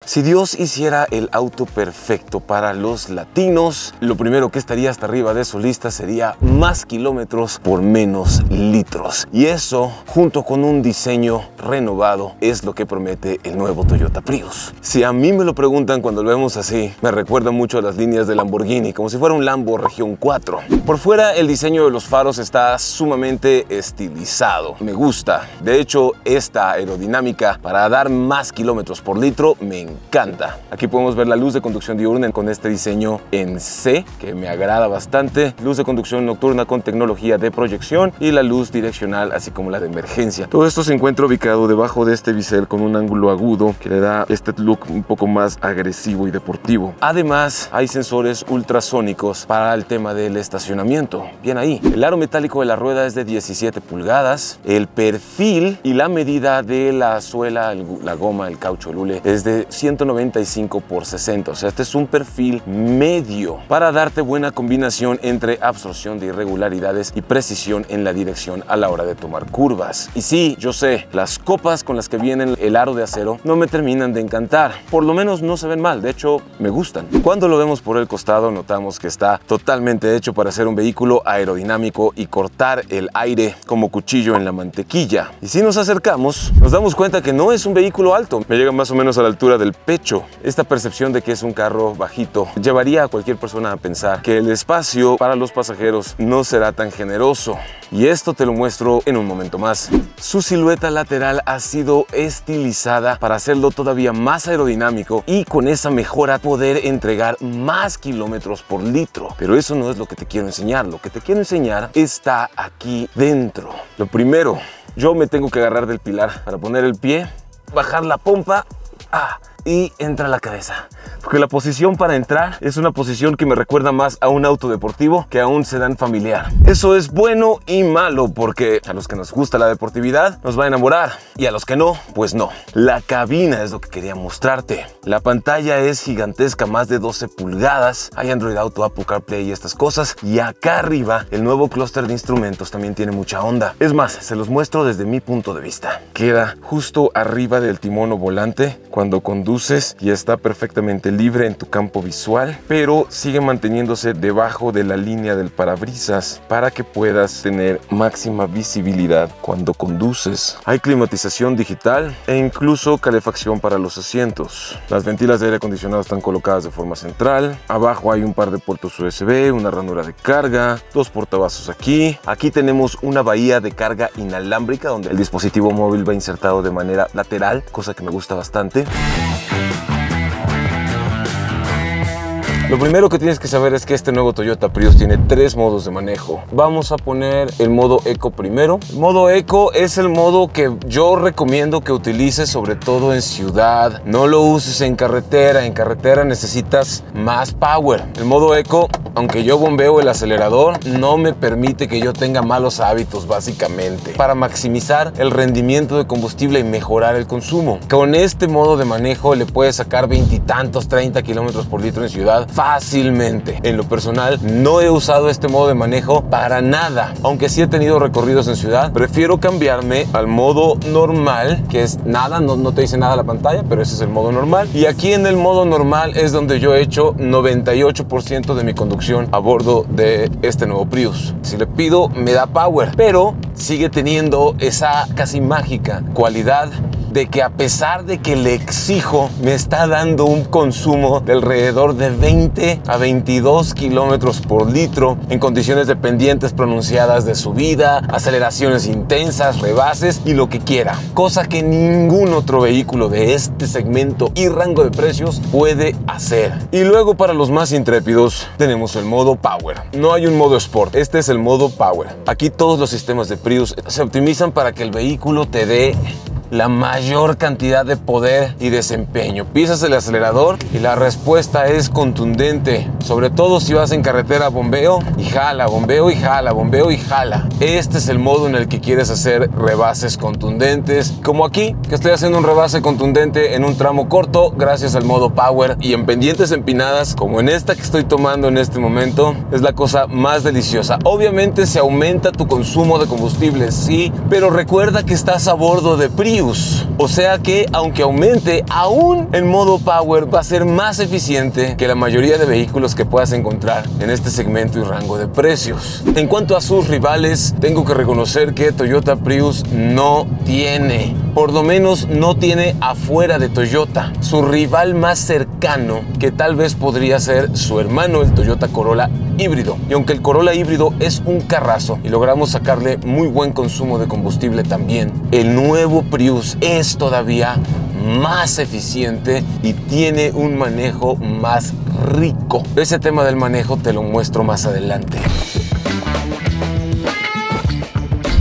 Si Dios hiciera el auto perfecto para los latinos, lo primero que estaría hasta arriba de su lista sería más kilómetros por menos litros. Y eso, junto con un diseño renovado, es lo que promete el nuevo Toyota Prius. Si a mí me lo preguntan cuando lo vemos así, me recuerda mucho a las líneas de Lamborghini, como si fuera un Lambo Región 4. Por fuera, el diseño de los faros está sumamente estilizado. Me gusta. De hecho, esta aerodinámica para dar más kilómetros por litro me encanta. Aquí podemos ver la luz de conducción diurna con este diseño en C, que me agrada bastante. Luz de conducción nocturna con tecnología de proyección y la luz direccional, así como la de emergencia. Todo esto se encuentra ubicado debajo de este bisel con un ángulo agudo que le da este look un poco más agresivo y deportivo. Además, hay sensores ultrasónicos para el tema del estacionamiento. Bien ahí. El aro metálico de la rueda es de 17 pulgadas. El perfil y la medida de la suela, la goma, el caucho, el hule, es de 195 por 60. O sea, este es un perfil medio para darte buena combinación entre absorción de irregularidades y precisión en la dirección a la hora de tomar curvas. Y sí, yo sé, las copas con las que viene el aro de acero no me terminan de encantar. Por lo menos no se ven mal, de hecho me gustan. Cuando lo vemos por el costado notamos que está totalmente hecho para ser un vehículo aerodinámico y cortar el aire como cuchillo en la mantequilla. Y si nos acercamos, nos damos cuenta que no es un vehículo alto. Me llega más o menos a la altura del pecho. Esta percepción de que es un carro bajito llevaría a cualquier persona a pensar que el espacio para los pasajeros no será tan generoso. Y esto te lo muestro en un momento más. Su silueta lateral ha sido estilizada para hacerlo todavía más aerodinámico y con esa mejora poder entregar más kilómetros por litro. Pero eso no es lo que te quiero enseñar. Lo que te quiero enseñar está aquí dentro. Lo primero, yo me tengo que agarrar del pilar para poner el pie, bajar la pompa y entra la cabeza. Porque la posición para entrar es una posición que me recuerda más a un auto deportivo que a un sedán familiar. Eso es bueno y malo porque a los que nos gusta la deportividad nos va a enamorar y a los que no, pues no. La cabina es lo que quería mostrarte. La pantalla es gigantesca, más de 12 pulgadas. Hay Android Auto, Apple CarPlay y estas cosas. Y acá arriba el nuevo clúster de instrumentos también tiene mucha onda. Es más, se los muestro desde mi punto de vista. Queda justo arriba del timón o volante cuando conduces y está perfectamente libre en tu campo visual, pero sigue manteniéndose debajo de la línea del parabrisas para que puedas tener máxima visibilidad cuando conduces. Hay climatización digital e incluso calefacción para los asientos. Las ventilas de aire acondicionado están colocadas de forma central. Abajo hay un par de puertos USB, una ranura de carga, dos portavasos aquí. Aquí tenemos una bahía de carga inalámbrica donde el dispositivo móvil va insertado de manera lateral, cosa que me gusta bastante. Lo primero que tienes que saber es que este nuevo Toyota Prius tiene 3 modos de manejo. Vamos a poner el modo Eco primero. El modo Eco es el modo que yo recomiendo que utilices sobre todo en ciudad. No lo uses en carretera. En carretera necesitas más power. El modo Eco, aunque yo bombeo el acelerador, no me permite que yo tenga malos hábitos básicamente. Para maximizar el rendimiento de combustible y mejorar el consumo. Con este modo de manejo le puedes sacar 20 y tantos, 30 kilómetros por litro en ciudad fácilmente. En lo personal no he usado este modo de manejo para nada, aunque sí he tenido recorridos en ciudad. Prefiero cambiarme al modo normal, que es nada, no te dice nada la pantalla, pero ese es el modo normal. Y aquí en el modo normal es donde yo he hecho 98% de mi conducción a bordo de este nuevo Prius. Si le pido me da power, pero sigue teniendo esa casi mágica cualidad de que a pesar de que le exijo, me está dando un consumo de alrededor de 20 a 22 kilómetros por litro en condiciones de pendientes pronunciadas de subida, aceleraciones intensas, rebases y lo que quiera. Cosa que ningún otro vehículo de este segmento y rango de precios puede hacer. Y luego para los más intrépidos tenemos el modo Power. No hay un modo Sport, este es el modo Power. Aquí todos los sistemas de Prius se optimizan para que el vehículo te dé la mayor cantidad de poder y desempeño. Pisas el acelerador y la respuesta es contundente, sobre todo si vas en carretera, bombeo y jala, bombeo y jala, bombeo y jala. Este es el modo en el que quieres hacer rebases contundentes, como aquí, que estoy haciendo un rebase contundente en un tramo corto gracias al modo Power, y en pendientes empinadas como en esta que estoy tomando en este momento, es la cosa más deliciosa. Obviamente se aumenta tu consumo de combustible, sí, pero recuerda que estás a bordo de Prius. Prius. O sea que aunque aumente, aún en modo Power va a ser más eficiente que la mayoría de vehículos que puedas encontrar en este segmento y rango de precios. En cuanto a sus rivales, tengo que reconocer que Toyota Prius no tiene, por lo menos no tiene afuera de Toyota. Su rival más cercano, que tal vez podría ser su hermano, el Toyota Corolla híbrido. Y aunque el Corolla híbrido es un carrazo y logramos sacarle muy buen consumo de combustible también, el nuevo Prius es todavía más eficiente y tiene un manejo más rico. Ese tema del manejo te lo muestro más adelante.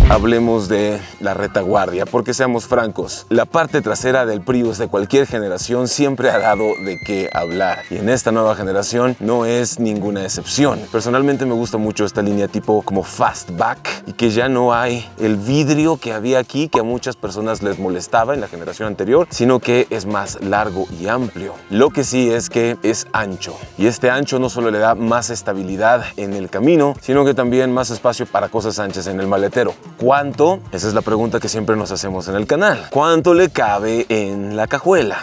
Hablemos de la retaguardia, porque seamos francos, la parte trasera del Prius de cualquier generación siempre ha dado de qué hablar, y en esta nueva generación no es ninguna excepción. Personalmente me gusta mucho esta línea tipo como fastback, y que ya no hay el vidrio que había aquí, que a muchas personas les molestaba en la generación anterior, sino que es más largo y amplio. Lo que sí es que es ancho, y este ancho no solo le da más estabilidad en el camino, sino que también más espacio para cosas anchas en el maletero. ¿Cuánto? Esa es la pregunta que siempre nos hacemos en el canal. ¿Cuánto le cabe en la cajuela?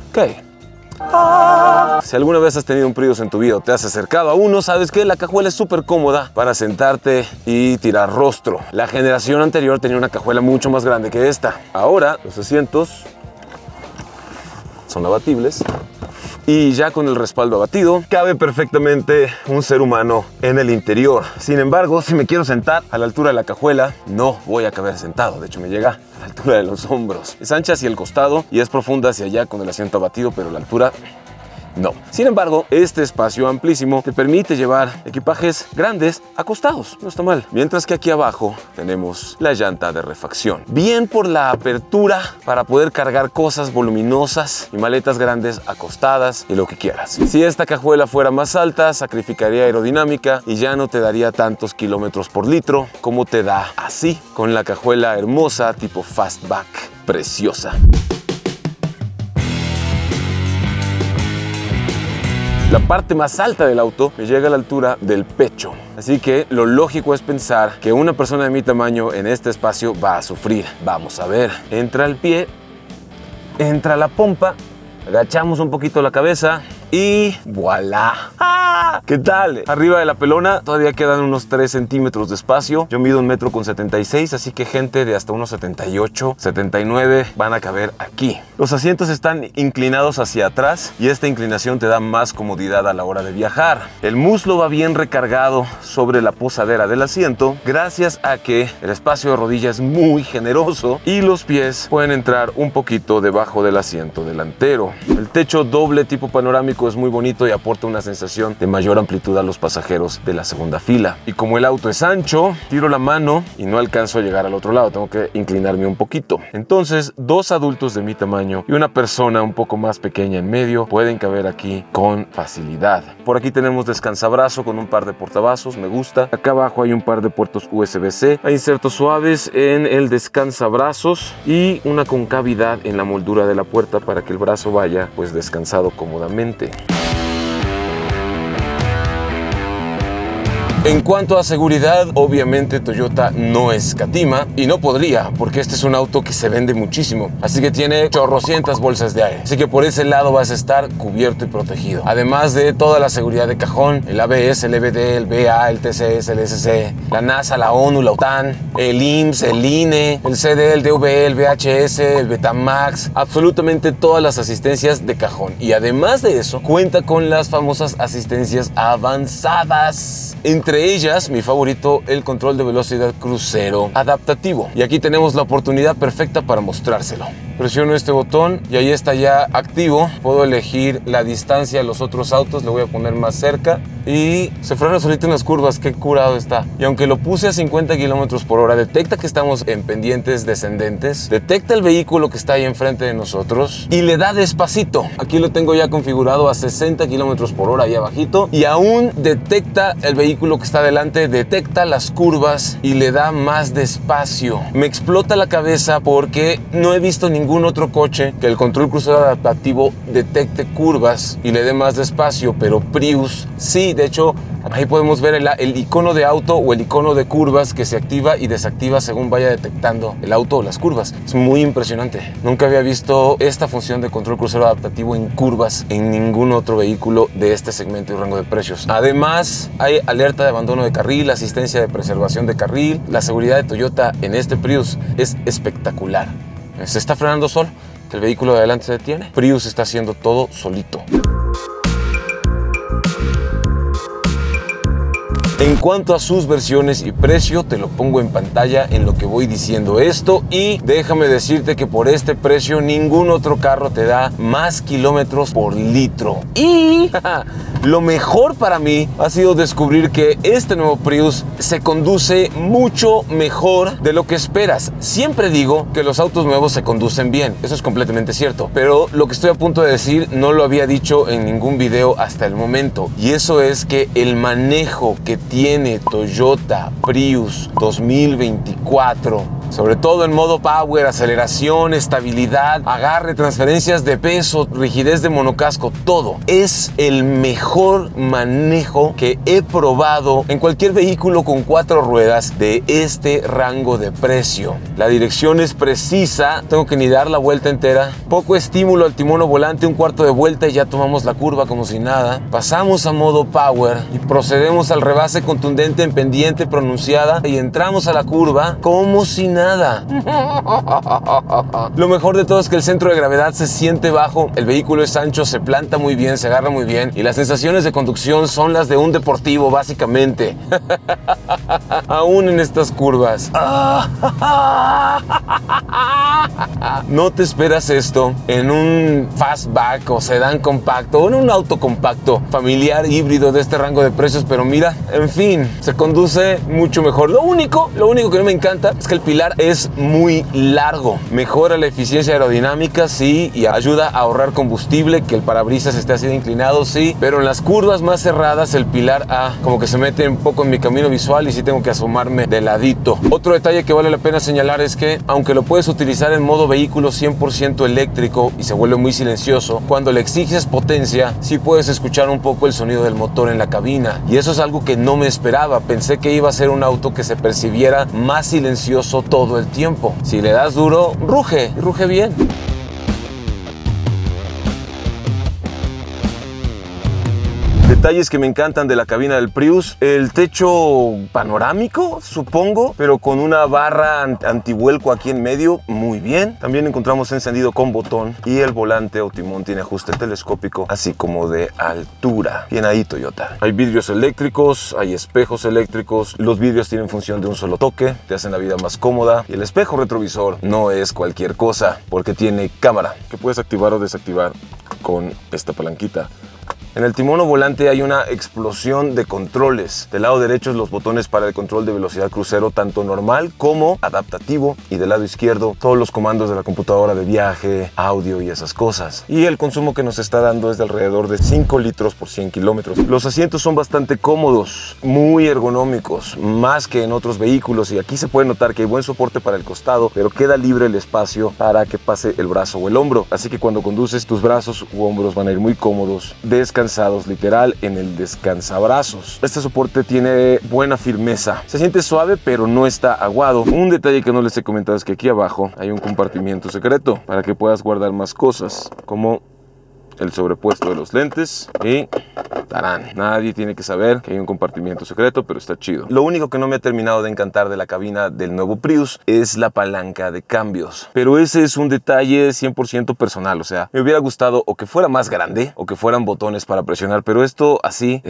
Ok. Si alguna vez has tenido un Prius en tu vida o te has acercado a uno, sabes que la cajuela es súper cómoda para sentarte y tirar rostro. La generación anterior tenía una cajuela mucho más grande que esta. Ahora los asientos son abatibles. Y ya con el respaldo abatido, cabe perfectamente un ser humano en el interior. Sin embargo, si me quiero sentar a la altura de la cajuela, no voy a caber sentado. De hecho, me llega a la altura de los hombros. Es ancha hacia el costado y es profunda hacia allá con el asiento abatido, pero la altura no. Sin embargo, este espacio amplísimo te permite llevar equipajes grandes acostados. No está mal. Mientras que aquí abajo tenemos la llanta de refacción. Bien por la apertura para poder cargar cosas voluminosas y maletas grandes acostadas y lo que quieras. Si esta cajuela fuera más alta, sacrificaría aerodinámica y ya no te daría tantos kilómetros por litro como te da así, con la cajuela hermosa tipo fastback, preciosa. La parte más alta del auto me llega a la altura del pecho. Así que lo lógico es pensar que una persona de mi tamaño en este espacio va a sufrir. Vamos a ver. Entra el pie, entra la pompa, agachamos un poquito la cabeza y ¡voilá! ¡Ah! ¿Qué tal? Arriba de la pelona todavía quedan unos 3 centímetros de espacio. Yo mido 1,76 m, así que gente de hasta unos 78, 79 van a caber aquí. Los asientos están inclinados hacia atrás y esta inclinación te da más comodidad a la hora de viajar. El muslo va bien recargado sobre la posadera del asiento gracias a que el espacio de rodilla es muy generoso y los pies pueden entrar un poquito debajo del asiento delantero. El techo doble tipo panorámico es muy bonito y aporta una sensación de mayor amplitud a los pasajeros de la segunda fila. Y como el auto es ancho, tiro la mano y no alcanzo a llegar al otro lado, tengo que inclinarme un poquito. Entonces, 2 adultos de mi tamaño y una persona un poco más pequeña en medio pueden caber aquí con facilidad. Por aquí tenemos descansabrazo con un par de portavasos, me gusta. Acá abajo hay un par de puertos USB-C. Hay insertos suaves en el descansabrazos y una concavidad en la moldura de la puerta para que el brazo vaya pues descansado cómodamente. En cuanto a seguridad, obviamente Toyota no escatima y no podría, porque este es un auto que se vende muchísimo, así que tiene chorrocientas bolsas de aire, así que por ese lado vas a estar cubierto y protegido, además de toda la seguridad de cajón, el ABS, el EBD, el BA, el TCS, el SC, la NASA, la ONU, la OTAN, el IMSS, el INE, el CD, el DVE, el VHS, el Betamax, absolutamente todas las asistencias de cajón, y además de eso cuenta con las famosas asistencias avanzadas. Entre ellas, mi favorito, el control de velocidad crucero adaptativo. Y aquí tenemos la oportunidad perfecta para mostrárselo. Presiono este botón y ahí está ya activo. Puedo elegir la distancia a los otros autos, le voy a poner más cerca y se frena solito en las curvas. Qué curado está. Y aunque lo puse a 50 km/h, detecta que estamos en pendientes descendentes, detecta el vehículo que está ahí enfrente de nosotros y le da despacito. Aquí lo tengo ya configurado a 60 km/h ahí abajito y aún detecta el vehículo que está adelante, detecta las curvas y le da más despacio. Me explota la cabeza porque no he visto ningún otro coche que el control crucero adaptativo detecte curvas y le dé más despacio, pero Prius sí. De hecho, ahí podemos ver el icono de auto o el icono de curvas que se activa y desactiva según vaya detectando el auto o las curvas. Es muy impresionante. Nunca había visto esta función de control crucero adaptativo en curvas en ningún otro vehículo de este segmento y rango de precios. Además, hay alerta de abandono de carril, asistencia de preservación de carril. La seguridad de Toyota en este Prius es espectacular. Se está frenando solo, que el vehículo de adelante se detiene. Prius está haciendo todo solito. En cuanto a sus versiones y precio, te lo pongo en pantalla en lo que voy diciendo esto, y déjame decirte que por este precio ningún otro carro te da más kilómetros por litro. Y lo mejor para mí ha sido descubrir que este nuevo Prius se conduce mucho mejor de lo que esperas. Siempre digo que los autos nuevos se conducen bien, eso es completamente cierto, pero lo que estoy a punto de decir no lo había dicho en ningún video hasta el momento, y eso es que el manejo que tiene Toyota Prius 2024, sobre todo en modo power, aceleración, estabilidad, agarre, transferencias de peso, rigidez de monocasco, todo, es el mejor manejo que he probado en cualquier vehículo con 4 ruedas de este rango de precio. La dirección es precisa, tengo que ni dar la vuelta entera, poco estímulo al timón o volante, un cuarto de vuelta y ya tomamos la curva como si nada. Pasamos a modo power y procedemos al rebase contundente en pendiente pronunciada y entramos a la curva como si nada. Lo mejor de todo es que el centro de gravedad se siente bajo, el vehículo es ancho, se planta muy bien, se agarra muy bien y las sensaciones de conducción son las de un deportivo básicamente. Aún en estas curvas. No te esperas esto en un fastback o sedán compacto o en un auto compacto familiar híbrido de este rango de precios, pero mira, en fin, se conduce mucho mejor. Lo único que no me encanta es que el pilar es muy largo. Mejora la eficiencia aerodinámica, sí, y ayuda a ahorrar combustible, que el parabrisas esté así de inclinado, sí, pero en las curvas más cerradas el pilar como que se mete un poco en mi camino visual y sí tengo que asomarme de ladito. Otro detalle que vale la pena señalar es que aunque lo puedes utilizar en modo vehículo 100% eléctrico y se vuelve muy silencioso, cuando le exiges potencia sí puedes escuchar un poco el sonido del motor en la cabina, y eso es algo que no me esperaba. Pensé que iba a ser un auto que se percibiera más silencioso todo el tiempo. Si le das duro, ruge, y ruge bien. Detalles que me encantan de la cabina del Prius: el techo panorámico, supongo, pero con una barra antivuelco aquí en medio, muy bien. También encontramos encendido con botón y el volante o timón tiene ajuste telescópico, así como de altura. Bien ahí, Toyota. Hay vidrios eléctricos, hay espejos eléctricos, los vidrios tienen función de un solo toque, te hacen la vida más cómoda, y el espejo retrovisor no es cualquier cosa, porque tiene cámara que puedes activar o desactivar con esta palanquita. En el timón o volante hay una explosión de controles. Del lado derecho los botones para el control de velocidad crucero, tanto normal como adaptativo, y del lado izquierdo todos los comandos de la computadora de viaje, audio y esas cosas. Y el consumo que nos está dando es de alrededor de 5 litros por 100 kilómetros. Los asientos son bastante cómodos, muy ergonómicos, más que en otros vehículos, y aquí se puede notar que hay buen soporte para el costado, pero queda libre el espacio para que pase el brazo o el hombro. Así que cuando conduces, tus brazos u hombros van a ir muy cómodos, descansados, literal, en el descansabrazos. Este soporte tiene buena firmeza, se siente suave pero no está aguado. Un detalle que no les he comentado es que aquí abajo hay un compartimiento secreto para que puedas guardar más cosas, como el sobrepuesto de los lentes y ¡tarán! Nadie tiene que saber que hay un compartimiento secreto, pero está chido. Lo único que no me ha terminado de encantar de la cabina del nuevo Prius es la palanca de cambios, pero ese es un detalle 100% personal. O sea, me hubiera gustado o que fuera más grande o que fueran botones para presionar, pero esto así,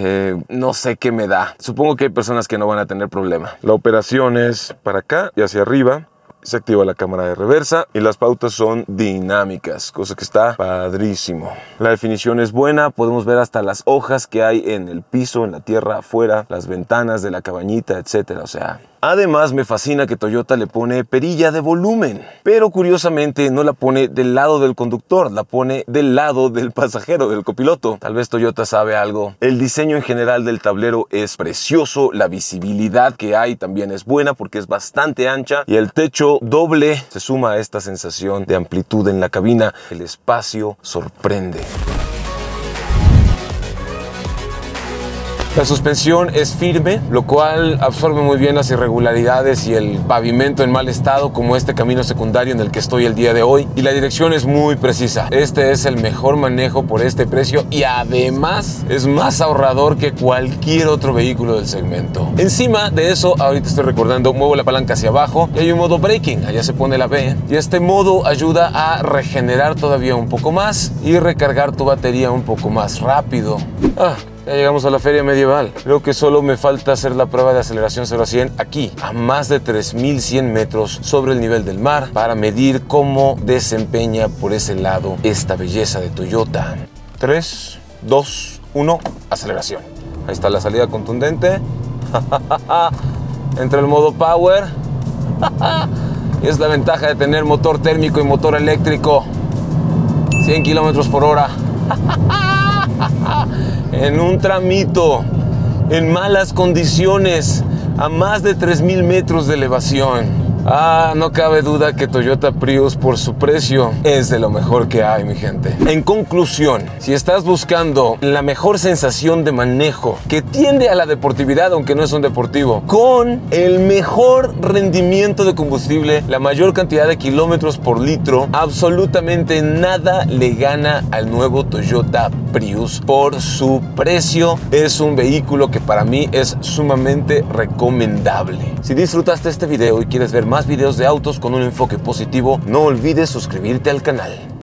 no sé qué me da. Supongo que hay personas que no van a tener problema. La operación es para acá y hacia arriba. Se activa la cámara de reversa y las pautas son dinámicas, cosa que está padrísimo. La definición es buena, podemos ver hasta las hojas que hay en el piso, en la tierra, afuera, las ventanas de la cabañita, etcétera. O sea, Además, me fascina que Toyota le pone perilla de volumen, pero curiosamente no la pone del lado del conductor, la pone del lado del pasajero, del copiloto. Tal vez Toyota sabe algo. El diseño en general del tablero es precioso, la visibilidad que hay también es buena porque es bastante ancha y el techo doble se suma a esta sensación de amplitud en la cabina. El espacio sorprende. La suspensión es firme, lo cual absorbe muy bien las irregularidades y el pavimento en mal estado, como este camino secundario en el que estoy el día de hoy. Y la dirección es muy precisa. Este es el mejor manejo por este precio y además es más ahorrador que cualquier otro vehículo del segmento. Encima de eso, ahorita estoy recordando, muevo la palanca hacia abajo y hay un modo braking. Allá se pone la B. Y este modo ayuda a regenerar todavía un poco más y recargar tu batería un poco más rápido. Ya llegamos a la feria medieval. Creo que solo me falta hacer la prueba de aceleración 0 a 100 aquí, a más de 3100 metros sobre el nivel del mar, para medir cómo desempeña por ese lado esta belleza de Toyota. 3, 2, 1, aceleración. Ahí está la salida contundente. Entra el modo Power. Y es la ventaja de tener motor térmico y motor eléctrico. 100 kilómetros por hora. En un tramito, en malas condiciones, a más de 3000 metros de elevación. No cabe duda que Toyota Prius, por su precio, es de lo mejor que hay, mi gente. En conclusión, si estás buscando la mejor sensación de manejo que tiende a la deportividad, aunque no es un deportivo, con el mejor rendimiento de combustible, la mayor cantidad de kilómetros por litro, absolutamente nada le gana al nuevo Toyota Prius. Por su precio, es un vehículo que para mí es sumamente recomendable. Si disfrutaste este video y quieres ver más videos de autos con un enfoque positivo, no olvides suscribirte al canal.